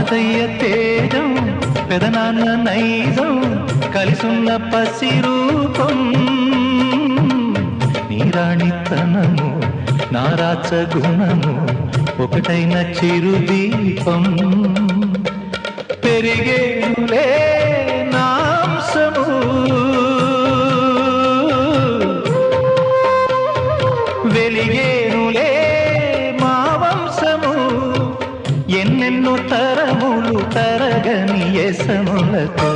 తాతయ్య తేజం పెదనాన్న నైజం కలిసున్న పసి రూపం నీరాణితనము నారాచ గుణము ఒకటైన చిరుదీపం పెరిగేనులే నాంసము వెలిగేనులే మా వంశము ఎన్నెన్నో తరములు తరగని యసములతో